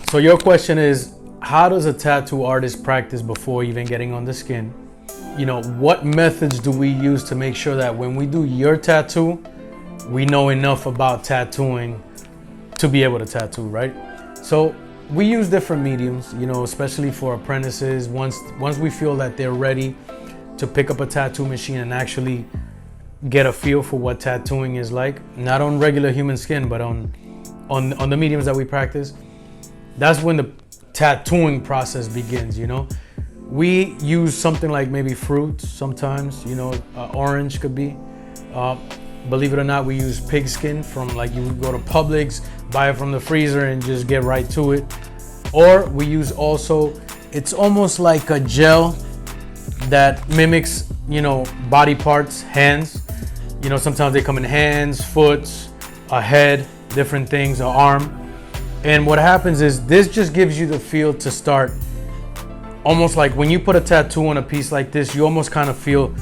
So your question is, how does a tattoo artist practice before even getting on the skin? You know, what methods do we use to make sure that when we do your tattoo, we know enough about tattooing to be able to tattoo, right? So we use different mediums, you know, especially for apprentices. Once we feel that they're ready to pick up a tattoo machine and actually get a feel for what tattooing is like, not on regular human skin, but on the mediums that we practice, that's when the tattooing process begins, you know. We use something like maybe fruits sometimes, you know, orange could be. Believe it or not, we use pigskin from, like, you would go to Publix, buy it from the freezer and just get right to it. Or we use also, it's almost like a gel that mimics, you know, body parts, hands. You know, sometimes they come in hands, foot, a head, different things, an arm. And what happens is this just gives you the feel to start, almost like when you put a tattoo on a piece like this, you almost kind of feel,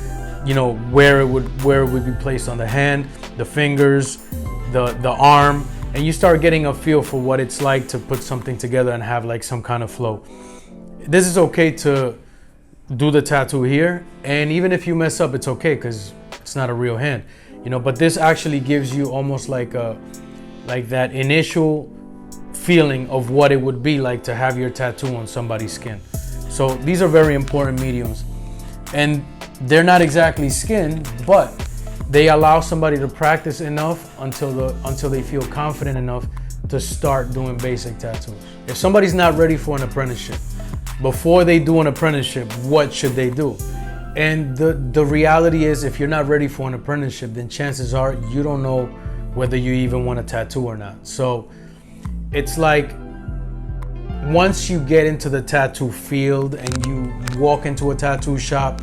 you know, where it would be placed on the hand, the fingers, the arm, and you start getting a feel for what it's like to put something together and have like some kind of flow. This is okay to do the tattoo here, and even if you mess up, it's okay because it's not a real hand, you know. But this actually gives you almost like that initial feeling of what it would be like to have your tattoo on somebody's skin. So these are very important mediums, and they're not exactly skin, but they allow somebody to practice enough until they feel confident enough to start doing basic tattoos. If somebody's not ready for an apprenticeship, before they do an apprenticeship, what should they do? And the reality is, if you're not ready for an apprenticeship, then chances are you don't know whether you even want a tattoo or not. So it's like, once you get into the tattoo field and you walk into a tattoo shop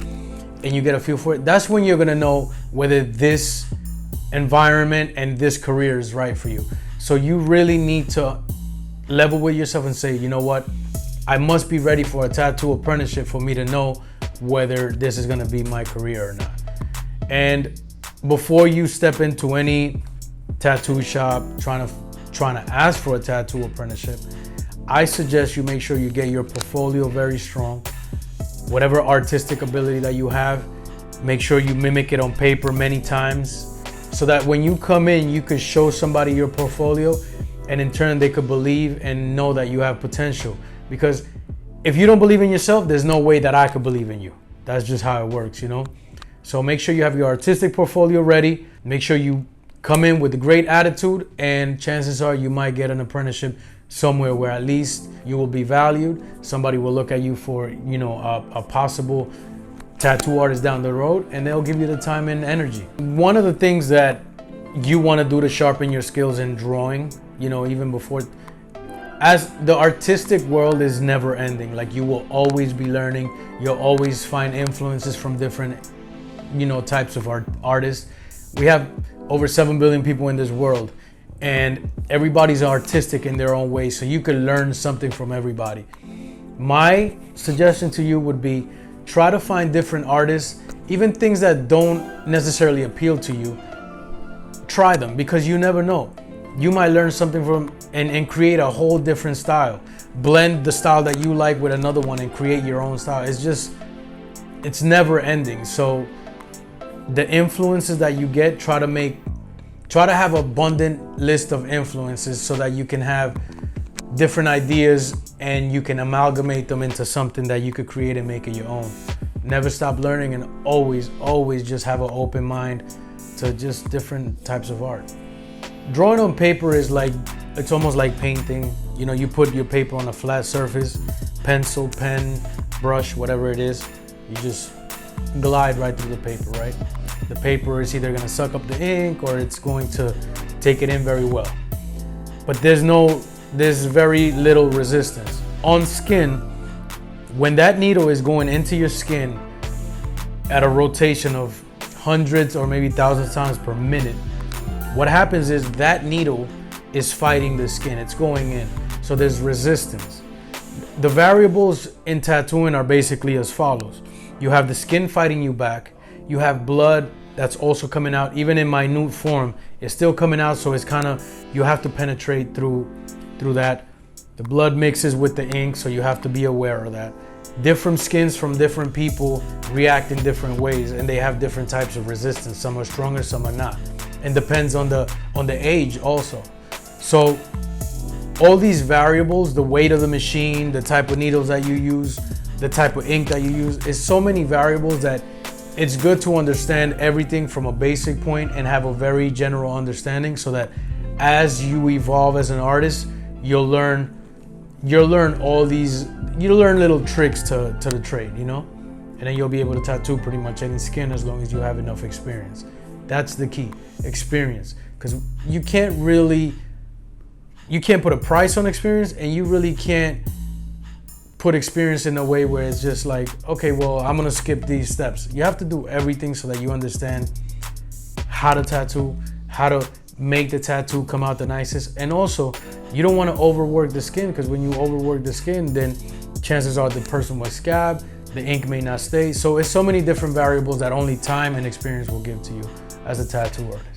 and you get a feel for it, that's when you're gonna know whether this environment and this career is right for you. So you really need to level with yourself and say, you know what, I must be ready for a tattoo apprenticeship for me to know whether this is gonna be my career or not. And before you step into any tattoo shop trying to ask for a tattoo apprenticeship, I suggest you make sure you get your portfolio very strong. Whatever artistic ability that you have, make sure you mimic it on paper many times, so that when you come in, you could show somebody your portfolio, and in turn they could believe and know that you have potential. Because if you don't believe in yourself, there's no way that I could believe in you. That's just how it works, you know? So make sure you have your artistic portfolio ready. Make sure you come in with a great attitude, and chances are you might get an apprenticeship somewhere where at least you will be valued. Somebody will look at you for, you know, a possible tattoo artist down the road, and they'll give you the time and energy. One of the things that you want to do to sharpen your skills in drawing, you know, even before, as the artistic world is never ending. Like, you will always be learning. You'll always find influences from different, you know, types of artists. We have over 7 billion people in this world, and everybody's artistic in their own way, so you can learn something from everybody. My suggestion to you would be, try to find different artists, even things that don't necessarily appeal to you. Try them, because you never know. You might learn something from and create a whole different style. Blend the style that you like with another one and create your own style. It's never ending. So the influences that you get, try to have an abundant list of influences so that you can have different ideas and you can amalgamate them into something that you could create and make it your own. Never stop learning, and always just have an open mind to just different types of art. Drawing on paper is like, it's almost like painting. You know, you put your paper on a flat surface, pencil, pen, brush, whatever it is, you just glide right through the paper, right? The paper is either gonna suck up the ink or it's going to take it in very well. But there's very little resistance. On skin, when that needle is going into your skin at a rotation of hundreds or maybe thousands of times per minute, what happens is that needle is fighting the skin, it's going in. So there's resistance. The variables in tattooing are basically as follows. You have the skin fighting you back. You have blood that's also coming out, even in minute form, it's still coming out. So it's kind of, you have to penetrate through that. The blood mixes with the ink, so you have to be aware of that. Different skins from different people react in different ways, and they have different types of resistance. Some are stronger, some are not. And depends on the age also. So all these variables, the weight of the machine, the type of needles that you use, the type of ink that you use, is so many variables that it's good to understand everything from a basic point and have a very general understanding, so that as you evolve as an artist, you'll learn all these, you'll learn little tricks to the trade, you know? And then you'll be able to tattoo pretty much any skin as long as you have enough experience. That's the key, experience. Because you can't put a price on experience, and you really can't put experience in a way where it's just like, okay, well, I'm gonna skip these steps. You have to do everything so that you understand how to tattoo, how to make the tattoo come out the nicest. And also, you don't want to overwork the skin, because when you overwork the skin, then chances are the person will scab, the ink may not stay. So it's so many different variables that only time and experience will give to you as a tattoo artist.